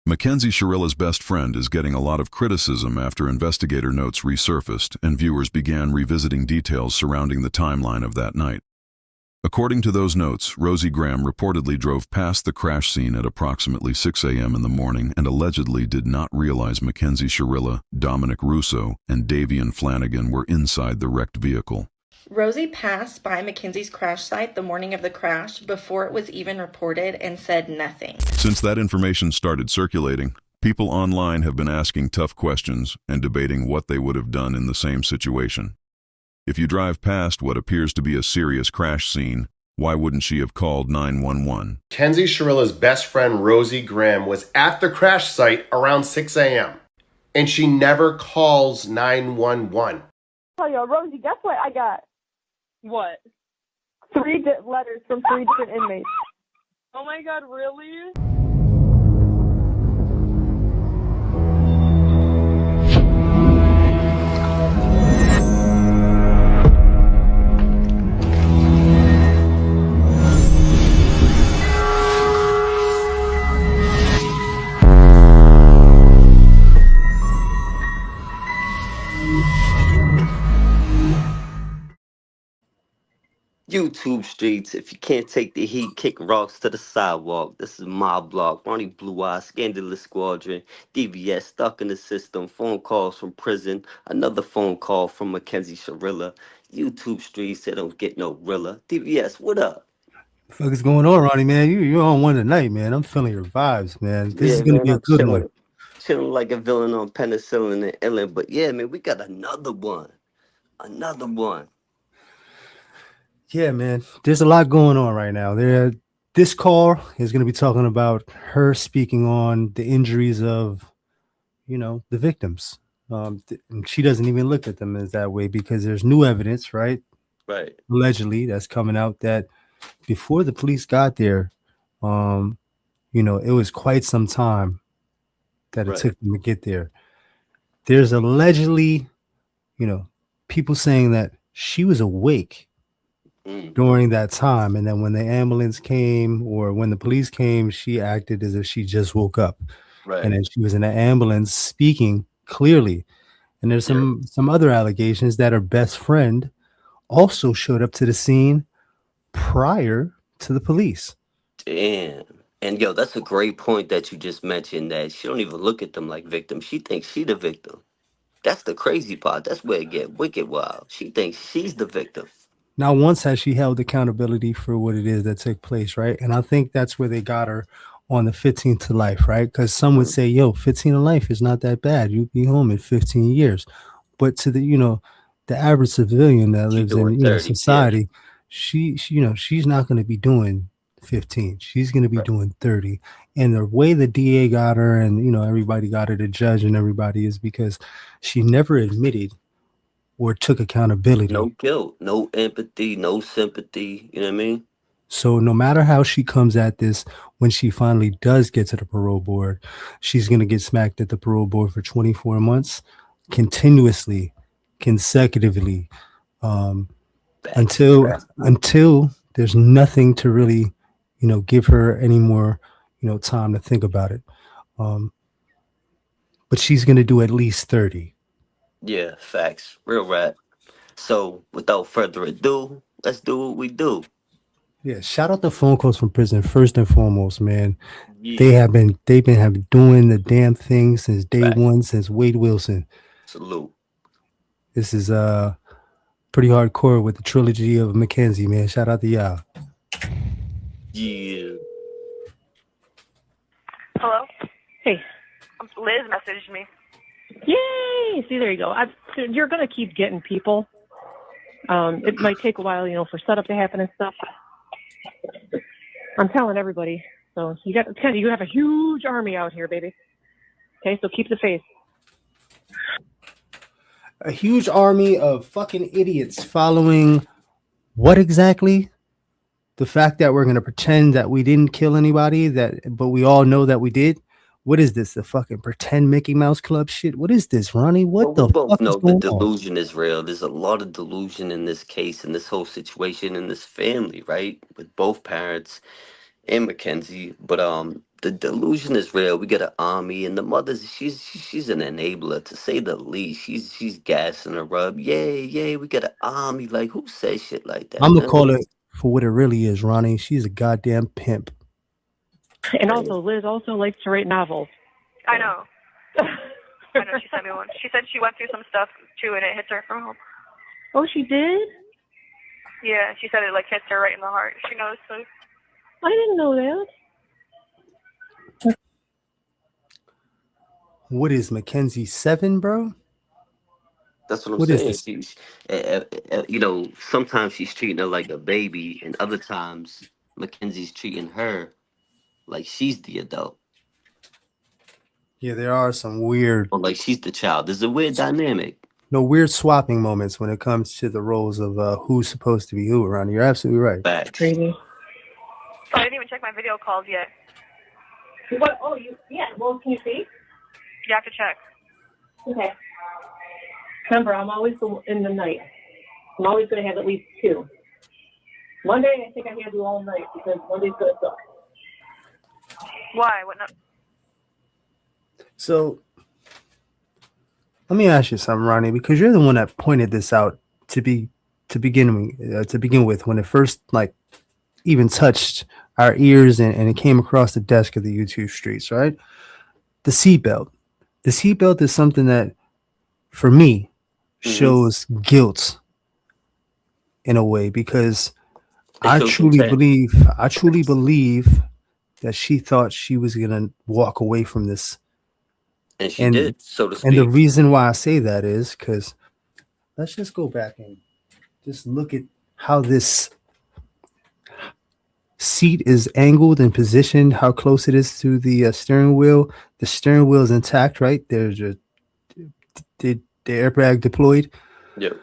Mackenzie Shirilla's best friend is getting a lot of criticism after investigator notes resurfaced and viewers began revisiting details surrounding the timeline of that night. According to those notes, Rosie Graham reportedly drove past the crash scene at approximately 6 a.m. in the morning and allegedly did not realize Mackenzie Shirilla, Dominic Russo, and Davian Flanagan were inside the wrecked vehicle. Rosie passed by Mackenzie's crash site the morning of the crash before it was even reported and said nothing. Since that information started circulating, people online have been asking tough questions and debating what they would have done in the same situation. If you drive past what appears to be a serious crash scene, why wouldn't she have called 911? Mackenzie Shirilla's best friend Rosie Graham was at the crash site around 6 a.m. and she never calls 911. Oh, yo, Rosie, guess what I got? What? 3 letters from 3 different inmates. Oh my god, really? YouTube streets, if you can't take the heat, kick rocks to the sidewalk. This is my block. Ronnie Blue Eye, Scandalous Squadron, DVS stuck in the system, phone calls from prison, another phone call from Mackenzie Shirilla. YouTube streets, they don't get no Rilla. DVS, what up? The fuck is going on, Ronnie, man? You're on one tonight, man. I'm feeling your vibes, man. This is gonna be a I'm good one. chilling like a villain on penicillin and illin. But yeah, man, we got another one. Another one. Yeah, man. There's a lot going on right now. This call is going to be talking about her speaking on the injuries of, the victims. And she doesn't even look at them as that way because there's new evidence, right? Right. Allegedly, that's coming out that before the police got there, it was quite some time that it took them to get there. There's allegedly, people saying that she was awake during that time, and then when the ambulance came or when the police came, she acted as if she just woke up, and then she was in the ambulance speaking clearly. And there's some other allegations that her best friend also showed up to the scene prior to the police. Damn. And yo, that's a great point that you just mentioned, that she don't even look at them like victims. She thinks she the victim. That's the crazy part. That's where it get wicked wild. She thinks she's the victim. Not once has she held accountability for what it is that took place, right? And I think that's where they got her on the 15 to life, right? Because some would say, 15 to life is not that bad. You'd be home in 15 years. But to the average civilian that lives in society, she's not going to be doing 15. She's going to be doing 30. And the way the DA got her and, everybody got her, the judge and everybody, is because she never admitted or took accountability. No guilt, no empathy, no sympathy. You know what I mean? So no matter how she comes at this, when she finally does get to the parole board, she's going to get smacked at the parole board for 24 months continuously, consecutively, until there's nothing to really, give her any more, time to think about it. But she's going to do at least 30. Yeah, facts. Real rap. So without further ado, let's do what we do. Yeah, shout out the phone calls from prison first and foremost, man. Yeah. They've been doing the damn thing since day one, since Wade Wilson. Salute. This is pretty hardcore with the trilogy of Mackenzie, man. Shout out to y'all. Yeah. Hello? Hey. Liz messaged me. Yay! See, there you go. You're going to keep getting people. It might take a while, for setup to happen and stuff. I'm telling everybody. So you have a huge army out here, baby. Okay, so keep the faith. A huge army of fucking idiots following what exactly? The fact that we're going to pretend that we didn't kill anybody, but we all know that we did. What is this? The fucking pretend Mickey Mouse Club shit? What is this, Ronnie? What the fuck is going on? The delusion is real. There's a lot of delusion in this case, in this whole situation, in this family, right? With both parents and Mackenzie. But the delusion is real. We got an army, and the mother's she's an enabler to say the least. She's gassing her up. Yay, yay! We got an army. Like who says shit like that, I'm gonna man? call it for what it really is, Ronnie. She's a goddamn pimp. And also, Liz also likes to write novels. I know. I know. She sent me one. She said she went through some stuff too, and it hits her from home. Oh, she did? Yeah, she said it like hits her right in the heart. She knows. So I didn't know that. What is Mackenzie 7, bro? That's what I'm What is saying. this? She's, sometimes she's treating her like a baby, and other times Mackenzie's treating her like she's the adult, Yeah, there are some weird, or like she's the child. There's a weird dynamic. no weird swapping moments when it comes to the roles of who's supposed to be who around here. You're absolutely right. Facts. Crazy. Oh, I didn't even check my video calls yet. What? Oh, yeah. Well, can you see? You have to check. Okay. Remember, I'm always in the night. I'm always going to have at least 2. Monday, I think I had to do all night because Monday's going to suck. Why? What? No. So let me ask you something, Ronnie, because you're the one that pointed this out to begin with when it first like even touched our ears and it came across the desk of the YouTube streets, right? The seatbelt. The seatbelt is something that, for me, shows guilt in a way because I truly believe that she thought she was gonna walk away from this, and she did, so to speak. And the reason why I say that is because let's just go back and just look at how this seat is angled and positioned, how close it is to the steering wheel. The steering wheel is intact, right? There's the airbag deployed. Yeah.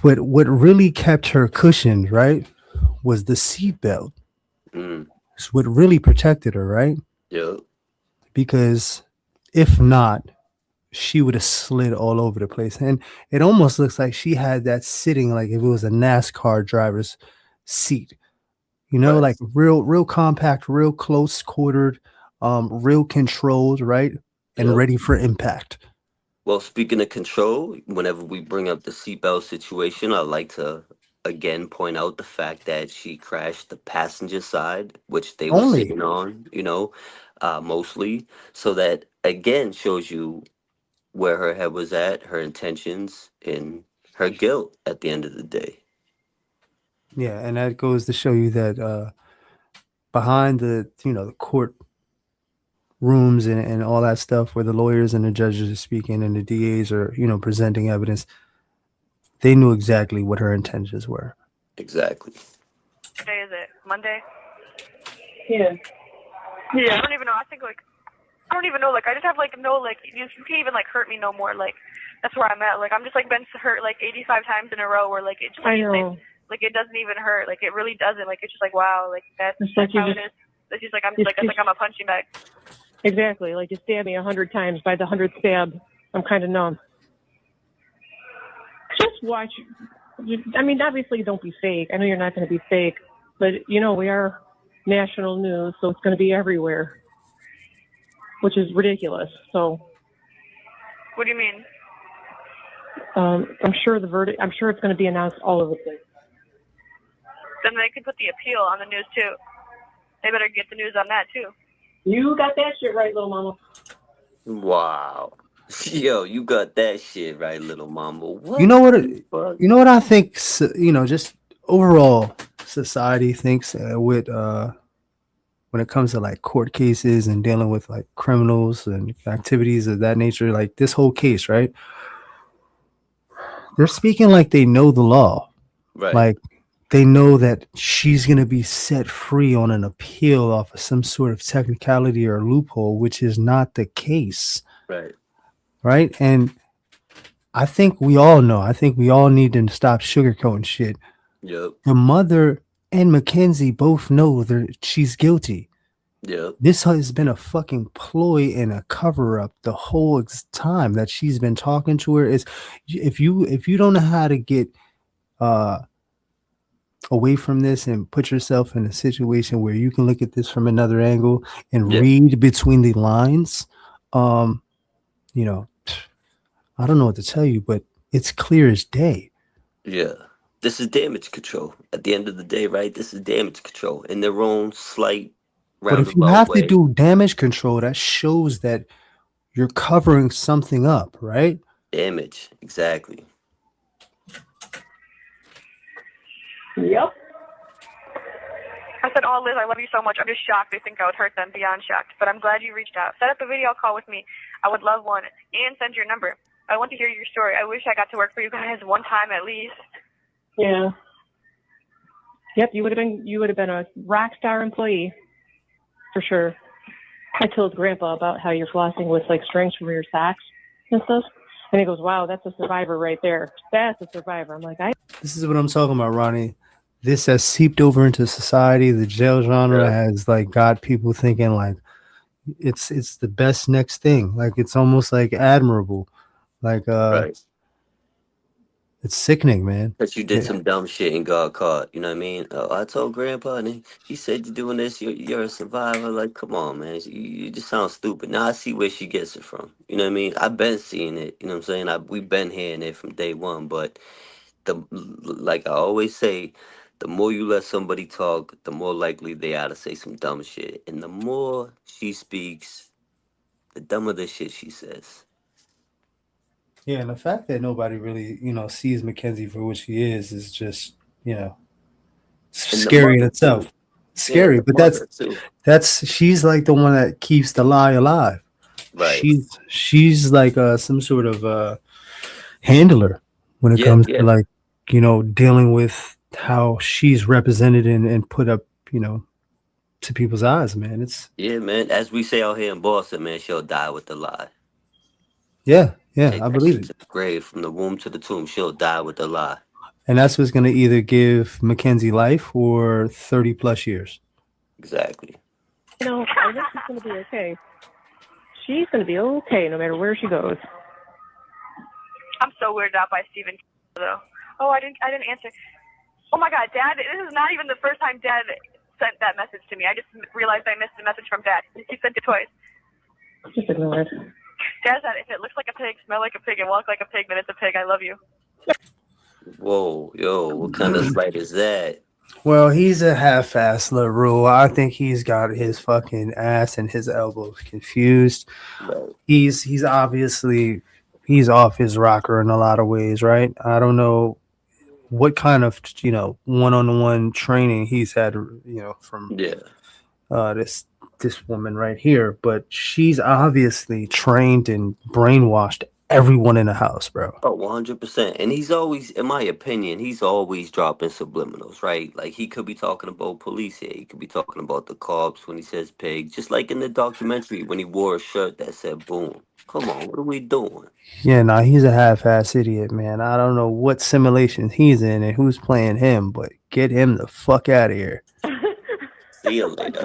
But what really kept her cushioned, right, was the seatbelt. It's what really protected her, right? Yeah. Because if not, she would have slid all over the place. And it almost looks like she had that sitting like if it was a NASCAR driver's seat. You know, like real compact, real close quartered, real controlled, right? And ready for impact. Well, speaking of control, whenever we bring up the seatbelt situation, I like to again point out the fact that she crashed the passenger side, which they were sitting on, mostly. So that again shows you where her head was at, her intentions, and her guilt at the end of the day. Yeah, and that goes to show you that behind the the court rooms and all that stuff where the lawyers and the judges are speaking and the DAs are presenting evidence, they knew exactly what her intentions were. Exactly. What day is it? Monday? Yeah. Yeah. I don't even know. I think I don't even know. I just have no you can't even hurt me no more. That's where I'm at. I'm just been hurt 85 times in a row where it just I know. it doesn't even hurt. It really doesn't. It's just wow. That's It's how it is. It's just I'm a punching bag. Exactly. You stab me 100 times. By the 100th stab, I'm kind of numb. Just watch. I mean, obviously, don't be fake. I know you're not going to be fake, but we are national news, so it's going to be everywhere, which is ridiculous. So. What do you mean? I'm sure the verdict. I'm sure it's going to be announced all over the place. Then they could put the appeal on the news too. They better get the news on that too. You got that shit right, little mama. Wow. Yo, you got that shit right, little mama. What? You know what I think, just overall society thinks with when it comes to court cases and dealing with criminals and activities of that nature, this whole case, right? They're speaking like they know the law. Right. They know that she's going to be set free on an appeal off of some sort of technicality or loophole, which is not the case. Right. Right. And I think we all know. I think we all need to stop sugarcoating shit. Yep. The mother and Mackenzie both know that she's guilty. Yep. This has been a fucking ploy and a cover up the whole time that she's been talking to her. Is if you don't know how to get away from this and put yourself in a situation where you can look at this from another angle and Yeah. read between the lines, um, you know, I don't know what to tell you, but it's clear as day. Yeah. This is damage control. At the end of the day, right? This is damage control in their own slight But if you roundabout have to way. do damage control, that shows that you're covering something up, right? Damage. Exactly. Yep. I said, oh, Liz, I love you so much. I'm just shocked. They think I would hurt them, beyond shocked. But I'm glad you reached out. Set up a video call with me. I would love one. And send your number. I want to hear your story. I wish I got to work for you guys one time at least. Yeah. Yep, you would have been a rock star employee for sure. I told Grandpa about how you're flossing with like strings from your socks and stuff. And he goes, wow, that's a survivor right there. That's a survivor. I'm like, This is what I'm talking about, Ronnie. This has seeped over into society. The jail genre Yeah. has like got people thinking like it's the best next thing. Like it's almost like admirable. Like Right. it's sickening, man. Because you did Yeah. some dumb shit and got caught. You know what I mean? I told Grandpa, and he said, you're doing this, you're a survivor. Like, come on, man. You just sound stupid. Now I see where she gets it from. You know what I mean? I've been seeing it. You know what I'm saying? We've been hearing it from day one. But like I always say, the more you let somebody talk, the more likely they are to say some dumb shit. And the more she speaks, the dumber the shit she says. Yeah, and the fact that nobody really, sees Mackenzie for what she is just, And the scary in mother, itself. too. Yeah, Scary, the but mother, too. she's like the one that keeps the lie alive. Right. She's like some sort of handler when it Yeah, comes yeah. to like, dealing with how she's represented and put up, to people's eyes, man. Yeah, man. As we say out here in Boston, man, she'll die with the lie. Yeah, Take I that believe shit it. to the grave, from the womb to the tomb. She'll die with the lie. And that's what's going to either give Mackenzie life or 30 plus years. Exactly. I think she's going to be okay. She's going to be okay no matter where she goes. I'm so weirded out by Stephen, though. Oh, I didn't answer. Oh my God, Dad! This is not even the first time Dad sent that message to me. I just realized I missed a message from Dad. He sent it twice. Just ignore it. Dad said, "If it looks like a pig, smell like a pig, and walk like a pig, then it's a pig. I love you." Whoa, yo, what kind of slight is that? Well, he's a half-ass LaRue. I think he's got his fucking ass and his elbows confused. Right. He's obviously he's off his rocker in a lot of ways, right? I don't know what kind of one-on-one training he's had, from Yeah. this woman right here, but she's obviously trained and brainwashed everyone in the house, bro. Oh, 100%. And he's always, in my opinion, he's always dropping subliminals, right? Like, he could be talking about police here. He could be talking about the cops when he says pig. Just like in the documentary when he wore a shirt that said boom. Come on, what are we doing? Yeah, nah, he's a half-ass idiot, man. I don't know what simulation he's in and who's playing him, but get him the fuck out of here. See you later.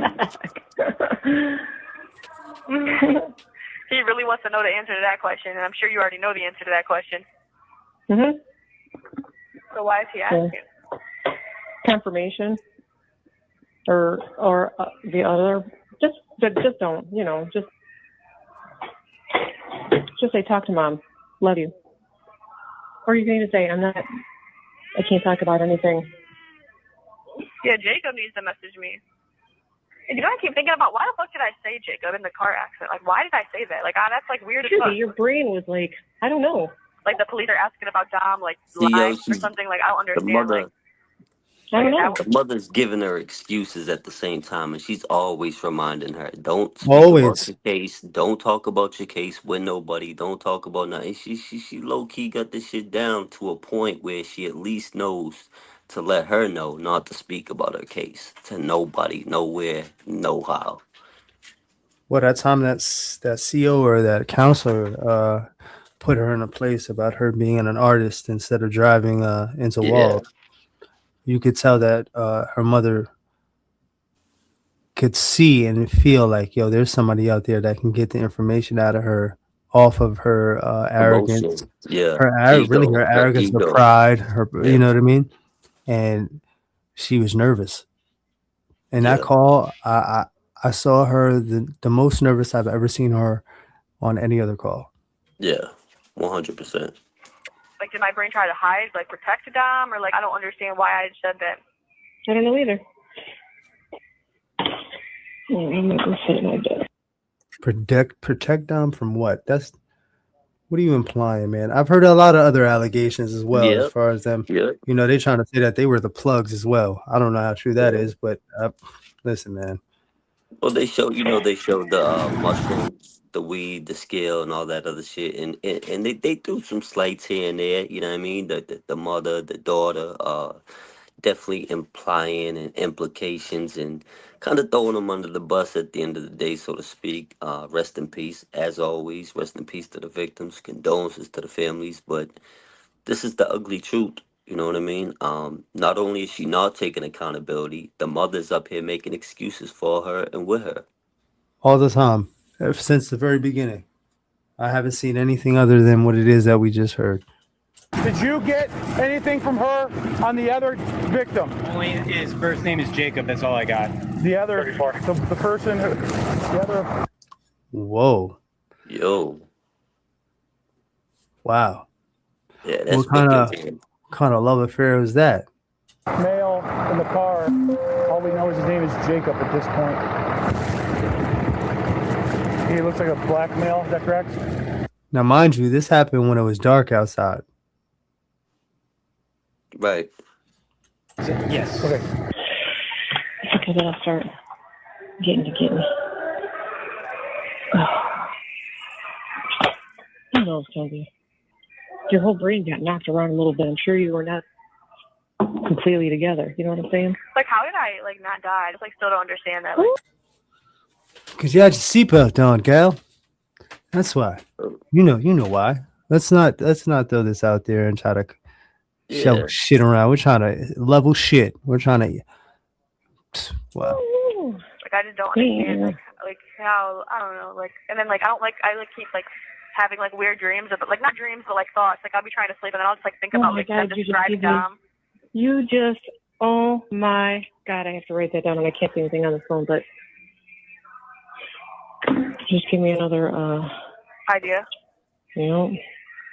He really wants to know the answer to that question, and I'm sure you already know the answer to that question. Mm-hmm. So why is he asking? Confirmation, or the other. Just don't, just say, talk to Mom. Love you. Or you can even say, I can't talk about anything. Yeah, Jacob needs to message me. And I keep thinking about, why the fuck did I say Jacob in the car accident? Like, why did I say that? Like, that's like weird as fuck. Your brain was like, I don't know. Like the police are asking about Dom, like See, lying or something. Like, I don't understand. I don't know. The mother's giving her excuses at the same time, and she's always reminding her, don't speak Always. about your case, don't talk about your case with nobody, don't talk about nothing. She low-key got this shit down to a point where she at least knows to let her know not to speak about her case to nobody, nowhere, no how. Well, that time that CO or that counselor put her in a place about her being an artist instead of driving into walls. You could tell that her mother could see and feel like, yo, there's somebody out there that can get the information out of her off of her arrogance. Emotion. Yeah. Her Ego, arrogance, her ego. pride, her, Yeah. you know what I mean? And she was nervous. In that Yeah. call, I saw her the most nervous I've ever seen her on any other call. Yeah. 100%. Like, did my brain try to hide, like, protect Dom, or like I don't understand why I said that? I don't know either. I'm not gonna sit in my bed. Protect Dom from what? What are you implying, man? I've heard a lot of other allegations as well, as Yep. far as them. Yep. You know, they're trying to say that they were the plugs as well. I don't know how true that Yeah. is, but listen, man. Well, they showed the mushrooms, the weed, the scale, and all that other shit, and they threw some slights here and there. You know what I mean? The mother, the daughter, definitely implying and implications, and kind of throwing them under the bus at the end of the day, so to speak. Rest in peace, as always. Rest in peace to the victims. Condolences to the families, but this is the ugly truth. You know what I mean? Not only is she not taking accountability, the mother's up here making excuses for her and with her. All the time, since the very beginning. I haven't seen anything other than what it is that we just heard. Did you get anything from her on the other victim? Only his first name is Jacob. That's all I got. The other, the person, the other. Whoa. Yo. Wow. Yeah, that's What kind of love affair was that? Male in the car. All we know is his name is Jacob at this point. He looks like a black male. Is that correct? Now, mind you, this happened when it was dark outside. Right. Yes. Okay. Okay, then I'll start getting to get me. Who knows, Toby? Your whole brain got knocked around a little bit. I'm sure you were not completely together. You know what I'm saying? Like, how did I like not die? I just like still don't understand that. Like, Because you had your seatbelt on, gal. That's why. You know why. Let's not throw this out there and try to show shit around. We're trying to level shit. We're trying to. Wow. like I just don't understand like how I don't know like and then like I keep like having like weird dreams but like not dreams but like thoughts like I'll be trying to sleep and then I'll just like think about like them describing Dom. You just oh my god, I have to write that down and I can't see anything on the phone, but just give me another idea. You know.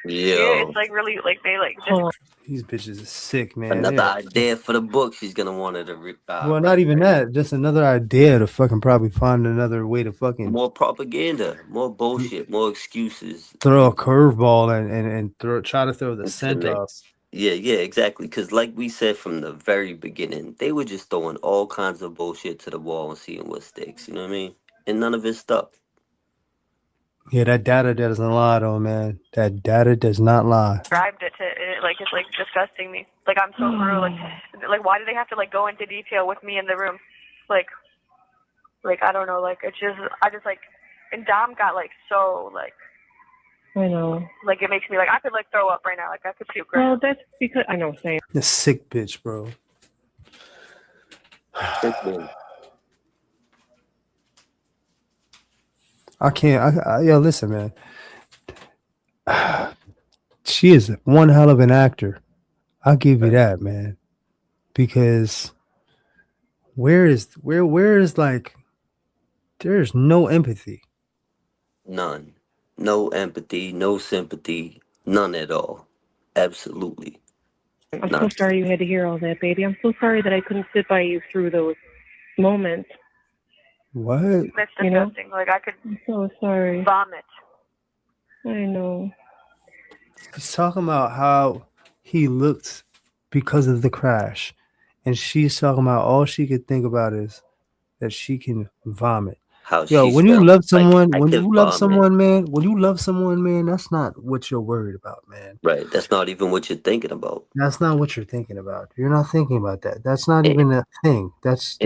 Yeah, it's like really like they like just These bitches are sick, man. Another idea for the book she's gonna want her to well, not even that. Just another idea to fucking probably find another way to fucking more propaganda, more bullshit, more excuses. throw a curveball and try to throw the scent off. Yeah, exactly. Because like we said from the very beginning, they were just throwing all kinds of bullshit to the wall and seeing what sticks. You know what I mean? And none of it stuck. Yeah, that data doesn't lie, though, man. That data does not lie. Described it to it, like it's like disgusting me. Like I'm so through. Like why do they have to like go into detail with me in the room? Like I don't know. Like it's just I just like and Dom got like so like. I know. Like it makes me like I could like throw up right now. Like I could puke. Well, that's because I know. Same. The sick bitch, bro. I can't. Yo, listen, man. She is one hell of an actor. I'll give you that, man. Because where is like there's no empathy. None. No empathy, no sympathy, none at all. Absolutely. I'm so sorry you had to hear all that, baby. I'm so sorry that I couldn't sit by you through those moments. What? That's disgusting. Like I could. I'm so sorry. Vomit. I know. He's talking about how he looked because of the crash, and she's talking about all she could think about is that she can vomit. Yo, when you love someone, man, that's not what you're worried about, man. Right. That's not even what you're thinking about. That's not what you're thinking about. You're not thinking about that. That's not even a thing. That's.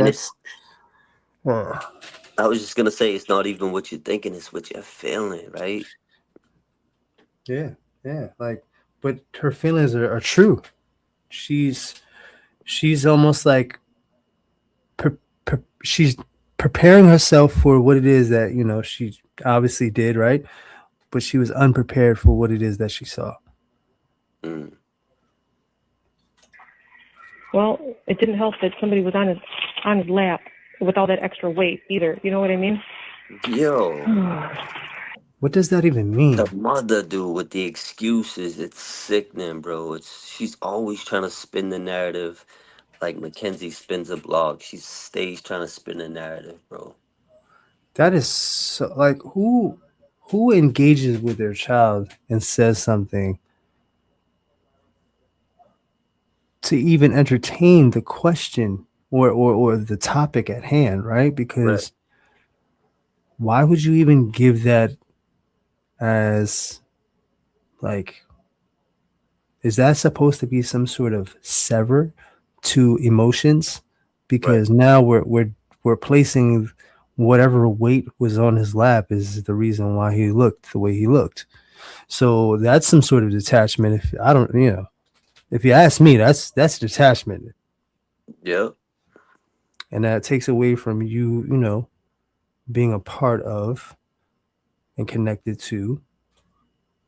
I was just gonna say it's not even what you're thinking; it's what you're feeling, right? Yeah. Like, but her feelings are true. She's almost like she's preparing herself for what it is that she obviously did, right? But she was unprepared for what it is that she saw. Well, it didn't help that somebody was on his lap with all that extra weight either. You know what I mean? Yo, What does that even mean? the mother dude with the excuses, it's sickening, bro. She's always trying to spin the narrative like Mackenzie spins a blog. She stays trying to spin the narrative, bro. That is so, like who engages with their child and says something to even entertain the question or the topic at hand, right? Right. Because why would you even give that as like, is that supposed to be some sort of sever to emotions? Right. Because now we're placing whatever weight was on his lap is the reason why he looked the way he looked. So that's some sort of detachment. If I don't, if you ask me, that's detachment, Yep. and that takes away from you, being a part of and connected to,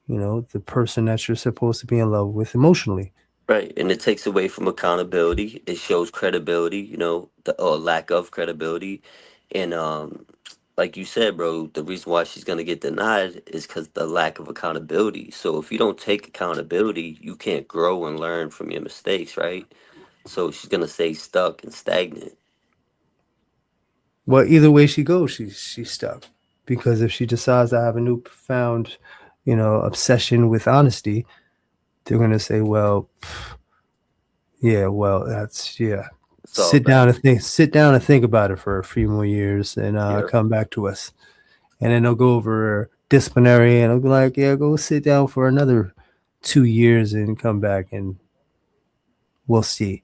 the person that you're supposed to be in love with emotionally. Right. And it takes away from accountability. It shows credibility, the or lack of credibility. And like you said, bro, the reason why she's gonna get denied is because the lack of accountability. So if you don't take accountability, you can't grow and learn from your mistakes, right? So she's gonna stay stuck and stagnant. Well, either way she goes, she's stuck. Because if she decides to have a new profound, obsession with honesty, they're gonna say, well, yeah, well, that's yeah. It's all Sit down and think about it for a few more years and yeah. come back to us. And then they'll go over disciplinary and I'll be like, yeah, go sit down for another 2 years and come back and we'll see.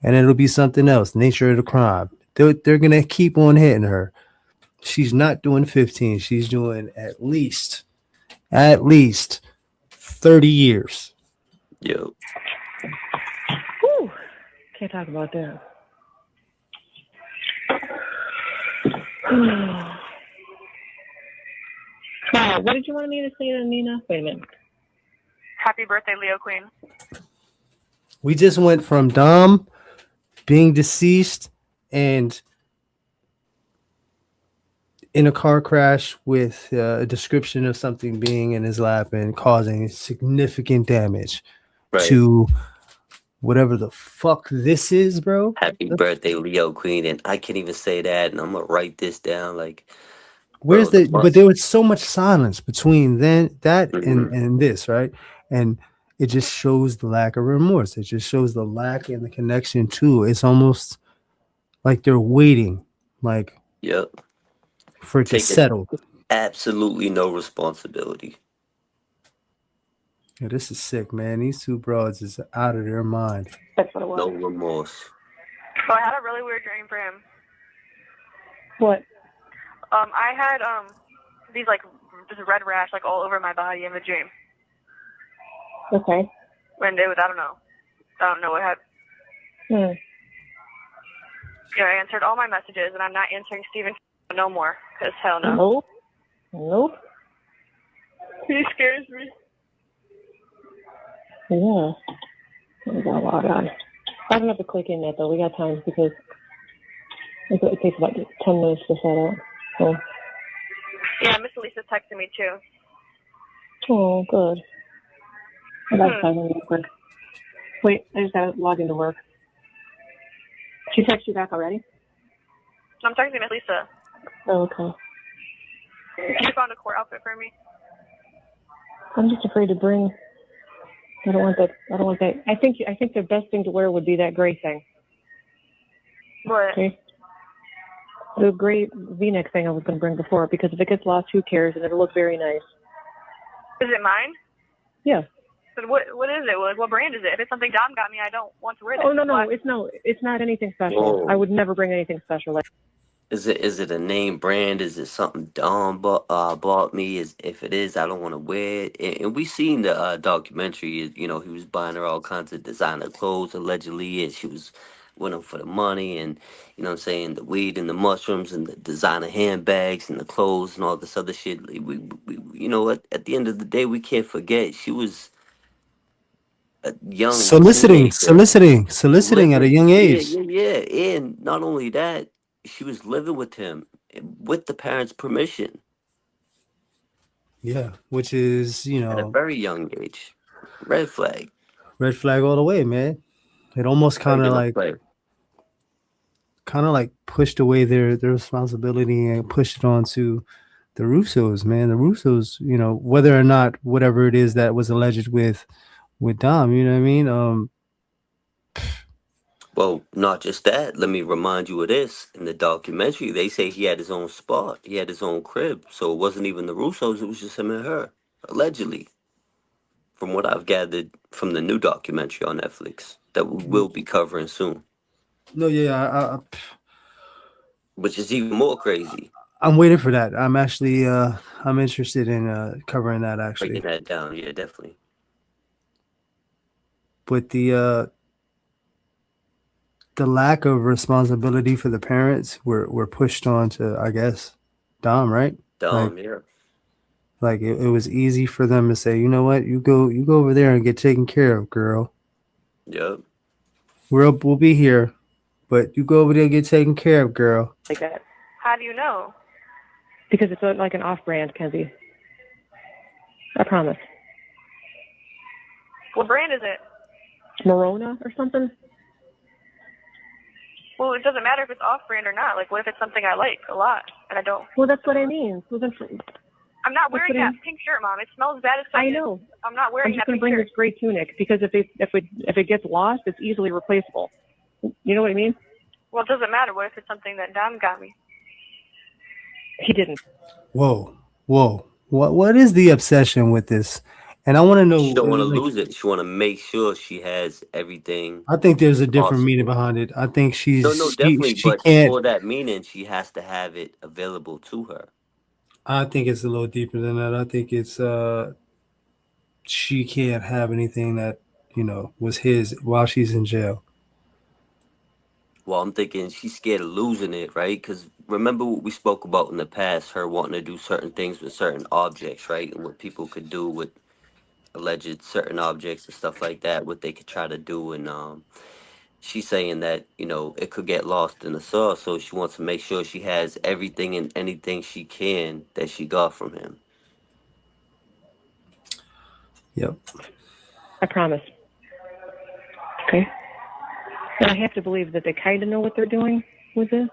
And it'll be something else, nature of the crime. They're gonna keep on hitting her. She's not doing 15. She's doing at least 30 years. Yo. Whew. Can't talk about that. What did you want me to say to Nina? Wait a minute. Happy birthday, Leo Queen. We just went from Dom being deceased and in a car crash with a description of something being in his lap and causing significant damage to whatever the fuck this is, bro. Happy birthday, Leo Queen. And I can't even say that. And I'm going to write this down. Like, Where's bro, but there was so much silence between that Mhm. and this, right? And it just shows the lack of remorse. It just shows the lack and the connection too. It's almost like they're waiting, like Yep. for it to Taking settle. absolutely no responsibility. Yeah, this is sick, man. These two broads is out of their mind. That's what it was. No remorse. So I had a really weird dream for him. What? I had these like this red rash like all over my body in the dream. Okay. And it was I don't know what happened. Yeah, I answered all my messages, and I'm not answering Steven no more, because hell no. Nope. He scares me. Yeah. We got to log on. I don't have to click in yet, though. We got time because it takes about 10 minutes to set up. So. Yeah, Miss Lisa's texting me, too. Oh, good. I got time real quick. Wait, I just got to log into work. She texted you back already? I'm texting Miss Lisa. Oh, okay. You found a court outfit for me? I'm just afraid to bring. I don't want that. I think the best thing to wear would be that gray thing. What? Okay. The gray V-neck thing I was going to bring before, because if it gets lost, who cares? And it'll look very nice. Is it mine? Yeah. But what is it? What brand is it? If it's something Dom got me, I don't want to wear that. Oh no, it's not anything special. Whoa. I would never bring anything special. Like. Is it a name brand? Is it something Dom bought me? If it is, I don't want to wear it. And we seen the documentary. He was buying her all kinds of designer clothes allegedly, and she was with him for the money, and what I'm saying, the weed and the mushrooms and the designer handbags and the clothes and all this other shit. We at the end of the day, we can't forget she was a young Soliciting, teenager. soliciting at a young Yeah, age. yeah, yeah. And not only that, she was living with him with the parents' permission Yeah, which is, at a very young age. Red flag. red flag all the way, man. It almost Regular play. kind of like pushed away their responsibility and pushed it onto the Russos, man. The Russos, whether or not whatever it is that was alleged with Dom, you know what I mean? Well, not just that. Let me remind you of this. In the documentary, they say he had his own spot. He had his own crib. So it wasn't even the Russos. It was just him and her, allegedly. From what I've gathered from the new documentary on Netflix that we will be covering soon, No, yeah, which is even more crazy. I'm waiting for that. I'm actually I'm interested in covering that actually. Breaking that down, yeah, definitely. But the lack of responsibility for the parents were pushed on to, I guess, Dom, right? Dumb, yeah. Like it was easy for them to say, you know what, you go over there and get taken care of, girl. Yep. We'll be here, but you go over there and get taken care of, girl. Like that. How do you know? Because it's like an off-brand, Kenzie. I promise. What brand is it? Morona or something? Well, it doesn't matter if it's off-brand or not. Like, what if it's something I like a lot and I don't? Well, that's what I mean. Well, I'm not wearing that pink shirt, Mom. It smells bad as fuck. I know. I'm not wearing I'm just that going to pink bring shirt. this gray tunic because if it gets lost, it's easily replaceable. You know what I mean? Well, it doesn't matter. What if it's something that Dom got me? He didn't. Whoa. What is the obsession with this? And I want to know. She don't want to lose it. She want to make sure she has everything. I think there's a different meaning behind it. I think No, definitely. she But can't. for that meaning, she has to have it available to her. I think it's a little deeper than that. I think it's she can't have anything that was his while she's in jail. Well, I'm thinking she's scared of losing it, right? Because remember what we spoke about in the past, her wanting to do certain things with certain objects, right? And what people could do with alleged certain objects and stuff like that, what they could try to do. And she's saying that, it could get lost in the sauce. So she wants to make sure she has everything and anything she can that she got from him. Yep. I promise. Okay. And I have to believe that they kind of know what they're doing with this.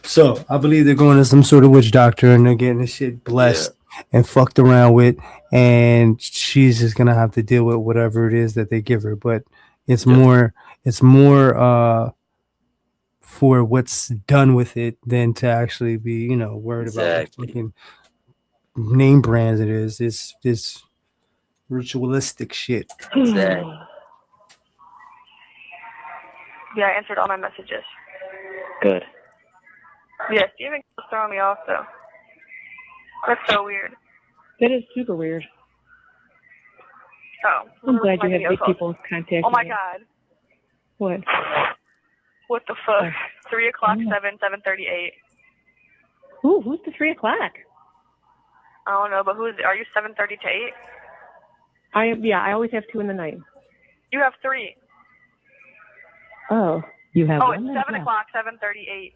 So I believe they're going to some sort of witch doctor and they're getting this shit blessed and fucked around with, and she's just gonna have to deal with whatever it is that they give her. But it's more for what's done with it than to actually be worried about what fucking name brands it is. It's this ritualistic shit. Exactly. Yeah, I answered all my messages. Good. Yeah, Steven was throwing me off, though. That's so weird. That is super weird. Oh. I'm glad you have these people contacting Oh, my you. God. What? What the fuck? 3 o'clock, 7:38. Ooh, who's the 3 o'clock? I don't know, but are you 7:30 to 8? I always have 2 in the night. You have 3. Oh, you have Oh, one? it's 7 o'clock, 7:38.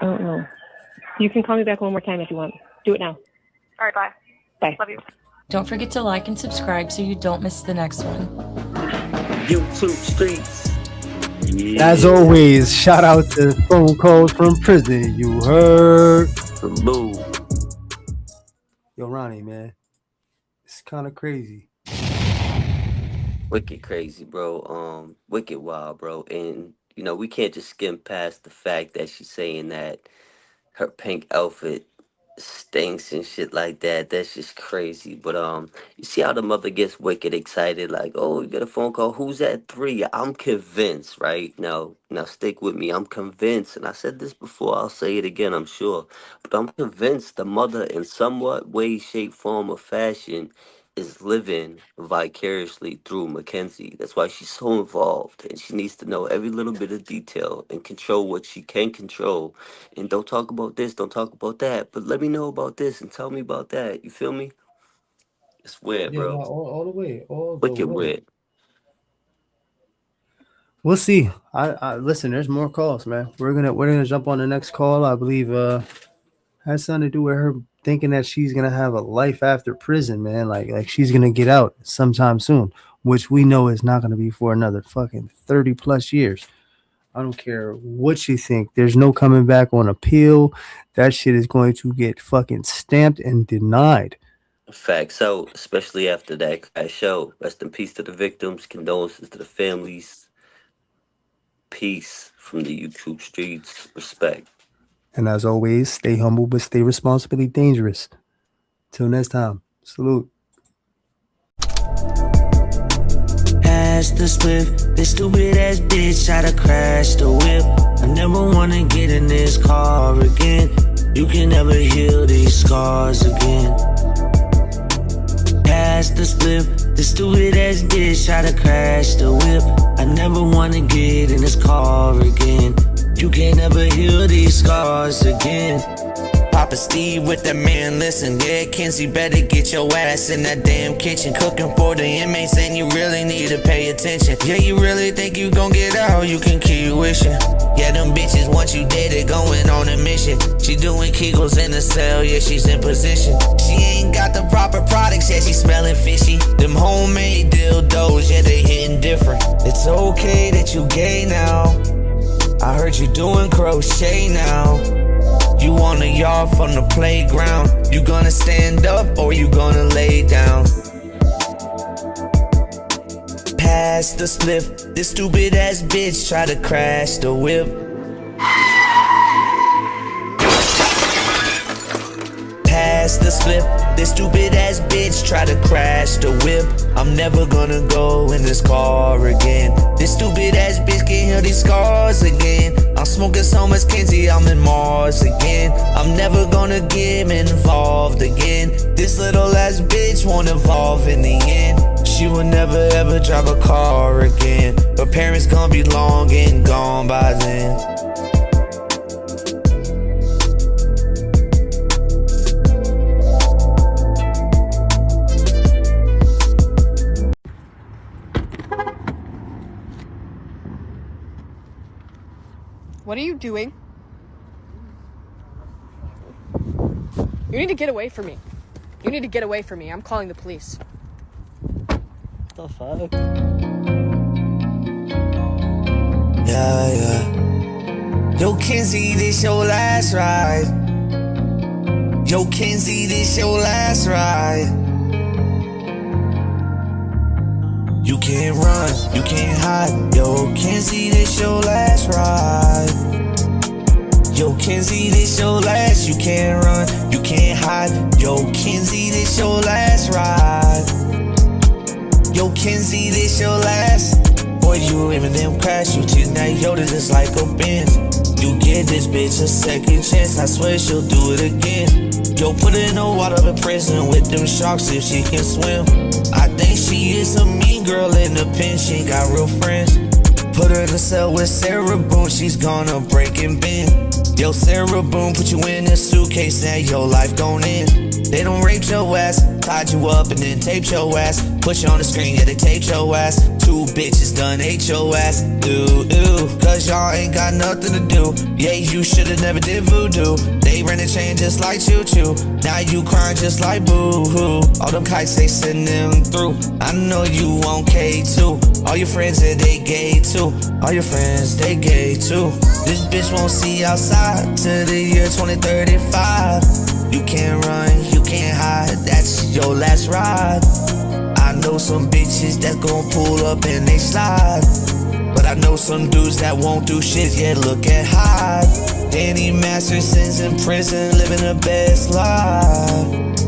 I don't know. You can call me back one more time if you want. Do it now. All right, bye. Bye. Love you. Don't forget to like and subscribe so you don't miss the next one. YouTube streets. As always, shout out to phone calls from prison. You heard? Salute. Yo, Ronnie, man, it's kind of crazy. Wicked crazy, bro. Wicked wild, bro. And we can't just skim past the fact that she's saying that her pink outfit stinks and shit like that. That's just crazy. But you see how the mother gets wicked excited, like, oh, you get a phone call. Who's at 3? I'm convinced, right? Now stick with me. I'm convinced, and I said this before. I'll say it again. I'm sure, but I'm convinced the mother, in somewhat way, shape, form, or fashion, is living vicariously through Mackenzie. That's why she's so involved, and she needs to know every little bit of detail and control what she can control. And don't talk about this, don't talk about that, but let me know about this and tell me about that. You feel me? It's weird, Yeah, bro. no, all the way, all the Wicked way. weird. We'll see. I listen. There's more calls, man. We're gonna jump on the next call. I believe has something to do with her thinking that she's gonna have a life after prison, man. Like she's gonna get out sometime soon, which we know is not gonna be for another fucking 30 plus years. I don't care what you think. There's no coming back on appeal. That shit is going to get fucking stamped and denied. Fact. So, especially after that show, rest in peace to the victims, condolences to the families, peace from the YouTube streets, respect. And as always, stay humble but stay responsibly dangerous. Till next time, salute. Pass the split, this stupid ass bitch try to crash the whip. I never wanna get in this car again. You can never heal these scars again. Pass the split, this stupid ass bitch try to crash the whip. I never wanna get in this car again. You can never heal these scars again. Papa Steve with the man, listen, yeah, Kenzie better get your ass in that damn kitchen. Cooking for the inmates and you really need to pay attention. Yeah, you really think you gon' get out, you can keep wishing. Yeah, them bitches once you dead, they going on a mission. She doing Kegels in the cell, yeah, she's in position. She ain't got the proper products, yeah, she smelling fishy. Them homemade dildos, yeah, they hitting different. It's okay that you gay now. I heard you doing crochet now. You on the yard from the playground. You gonna stand up or you gonna lay down? Pass the spliff. This stupid ass bitch try to crash the whip. Pass the spliff. This stupid ass bitch try to crash the whip. I'm never gonna go in this car again. This stupid ass bitch can heal these scars again. I'm smoking so much Kenzie, I'm in Mars again. I'm never gonna get involved again. This little ass bitch won't evolve in the end. She will never ever drive a car again. Her parents gonna be long and gone by then. What are you doing? You need to get away from me. You need to get away from me. I'm calling the police. What the fuck? Yeah. Yo, Kenzie, this your last ride. Yo, Kenzie, this your last ride. You can't run, you can't hide. Yo, Kenzie, this your last ride. Yo, Kenzie, this your last. You can't run, you can't hide. Yo, Kenzie, this your last ride. Yo, Kenzie, this your last. Boy, you even them crash. You treat that Yoda just like a Benz. You give this bitch a second chance. I swear she'll do it again. Yo, put her in the water in prison with them sharks if she can swim. I think she is a mean girl in the pen. She ain't got real friends. Put her in the cell with Sarah Boone. She's gonna break and bend. Yo, Sarah Boone, put you in a suitcase. Now your life gon' end. They don't rape your ass, tied you up and then taped your ass. Put you on the screen, yeah, they taped your ass. Two bitches done ate your ass. Ooh, ooh, cause y'all ain't got nothing to do. Yeah, you should've never did voodoo. They ran the chain just like choo-choo. Now you crying just like boo-hoo. All them kites, they send them through. I know you want K2. All your friends said they gay too. All your friends, they gay too. This bitch won't see you outside till the year 2035. You can't run, you can't hide, that's your last ride. I know some bitches that gon' pull up and they slide. But I know some dudes that won't do shit, yeah, look at Hyde. Danny Masterson's in prison, living the best life.